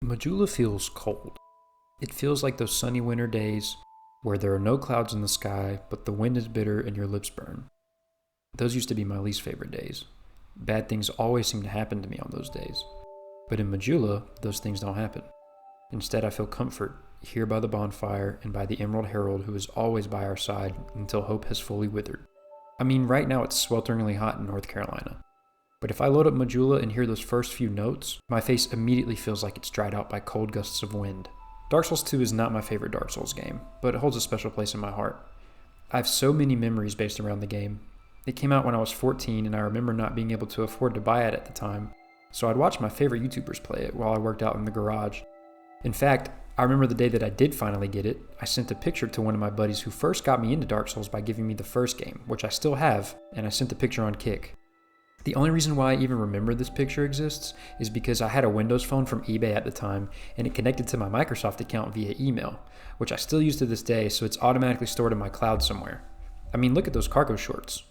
Majula feels cold. It feels like those sunny winter days where there are no clouds in the sky, but the wind is bitter and your lips burn. Those used to be my least favorite days. Bad things always seem to happen to me on those days. But in Majula, those things don't happen. Instead, I feel comfort here by the bonfire and by the Emerald Herald, who is always by our side until hope has fully withered. I mean, right now it's swelteringly hot in North Carolina. But if I load up Majula and hear those first few notes, my face immediately feels like it's dried out by cold gusts of wind. Dark Souls 2 is not my favorite Dark Souls game, but it holds a special place in my heart. I have so many memories based around the game. It came out when I was 14 and I remember not being able to afford to buy it at the time, so I'd watch my favorite YouTubers play it while I worked out in the garage. In fact, I remember the day that I did finally get it, I sent a picture to one of my buddies who first got me into Dark Souls by giving me the first game, which I still have, and I sent the picture on Kick. The only reason why I even remember this picture exists is because I had a Windows phone from eBay at the time, and it connected to my Microsoft account via email, which I still use to this day, so it's automatically stored in my cloud somewhere. I mean, look at those cargo shorts.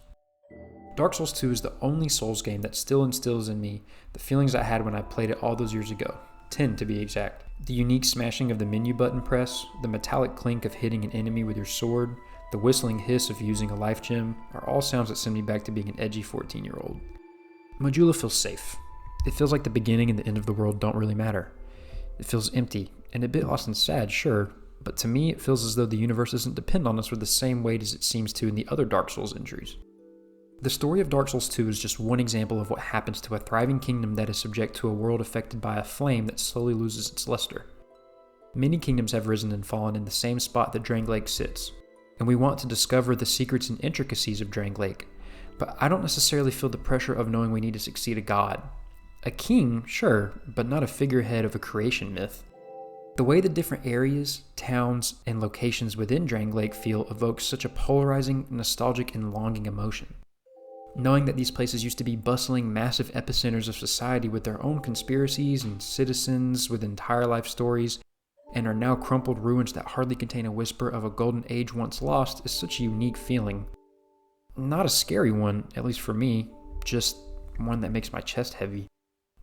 Dark Souls 2 is the only Souls game that still instills in me the feelings I had when I played it all those years ago, 10 to be exact. The unique smashing of the menu button press, the metallic clink of hitting an enemy with your sword, the whistling hiss of using a life gem are all sounds that send me back to being an edgy 14-year-old. Majula feels safe. It feels like the beginning and the end of the world don't really matter. It feels empty, and a bit lost and sad, sure, but to me it feels as though the universe doesn't depend on us with the same weight as it seems to in the other Dark Souls entries. The story of Dark Souls 2 is just one example of what happens to a thriving kingdom that is subject to a world affected by a flame that slowly loses its luster. Many kingdoms have risen and fallen in the same spot that Drangleic sits, and we want to discover the secrets and intricacies of Drangleic, but I don't necessarily feel the pressure of knowing we need to succeed a god. A king, sure, but not a figurehead of a creation myth. The way the different areas, towns, and locations within Drangleic feel evokes such a polarizing, nostalgic, and longing emotion. Knowing that these places used to be bustling, massive epicenters of society with their own conspiracies and citizens with entire life stories, and are now crumpled ruins that hardly contain a whisper of a golden age once lost is such a unique feeling. Not a scary one, at least for me, just one that makes my chest heavy.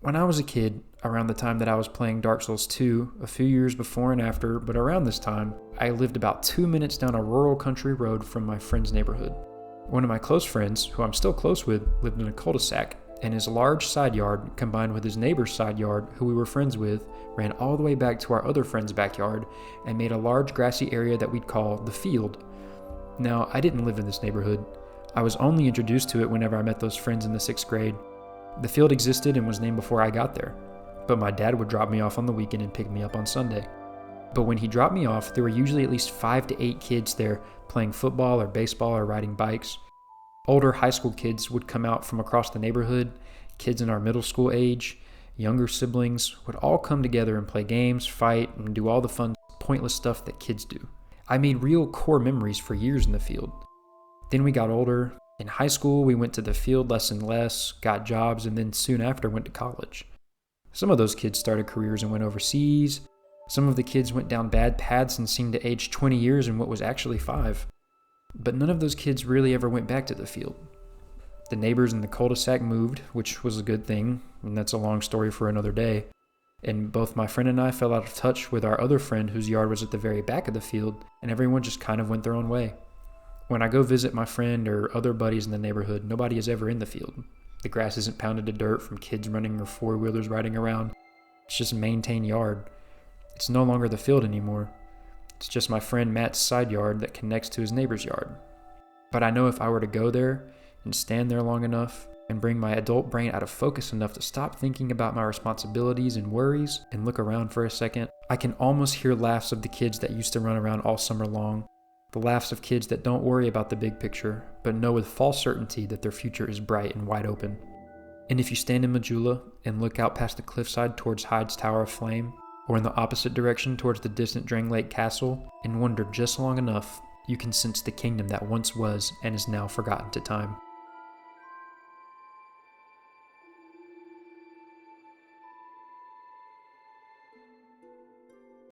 When I was a kid, around the time that I was playing Dark Souls 2, a few years before and after, but around this time, I lived about 2 minutes down a rural country road from my friend's neighborhood. One of my close friends, who I'm still close with, lived in a cul-de-sac, and his large side yard, combined with his neighbor's side yard, who we were friends with, ran all the way back to our other friend's backyard and made a large grassy area that we'd call the field. Now, I didn't live in this neighborhood. I was only introduced to it whenever I met those friends in the 6th grade. The field existed and was named before I got there, but my dad would drop me off on the weekend and pick me up on Sunday. But when he dropped me off, there were usually at least 5 to 8 kids there playing football or baseball or riding bikes. Older high school kids would come out from across the neighborhood, kids in our middle school age, younger siblings would all come together and play games, fight, and do all the fun, pointless stuff that kids do. I made real core memories for years in the field. Then we got older. In high school, we went to the field less and less, got jobs, and then soon after went to college. Some of those kids started careers and went overseas. Some of the kids went down bad paths and seemed to age 20 years in what was actually 5. But none of those kids really ever went back to the field. The neighbors in the cul-de-sac moved, which was a good thing, and that's a long story for another day. And both my friend and I fell out of touch with our other friend whose yard was at the very back of the field, and everyone just kind of went their own way. When I go visit my friend or other buddies in the neighborhood, nobody is ever in the field. The grass isn't pounded to dirt from kids running or four-wheelers riding around. It's just a maintained yard. It's no longer the field anymore. It's just my friend Matt's side yard that connects to his neighbor's yard. But I know if I were to go there and stand there long enough and bring my adult brain out of focus enough to stop thinking about my responsibilities and worries and look around for a second, I can almost hear laughs of the kids that used to run around all summer long. The laughs of kids that don't worry about the big picture, but know with false certainty that their future is bright and wide open. And if you stand in Majula and look out past the cliffside towards Hyde's Tower of Flame, or in the opposite direction towards the distant Drangleic Castle, and wander just long enough, you can sense the kingdom that once was and is now forgotten to time.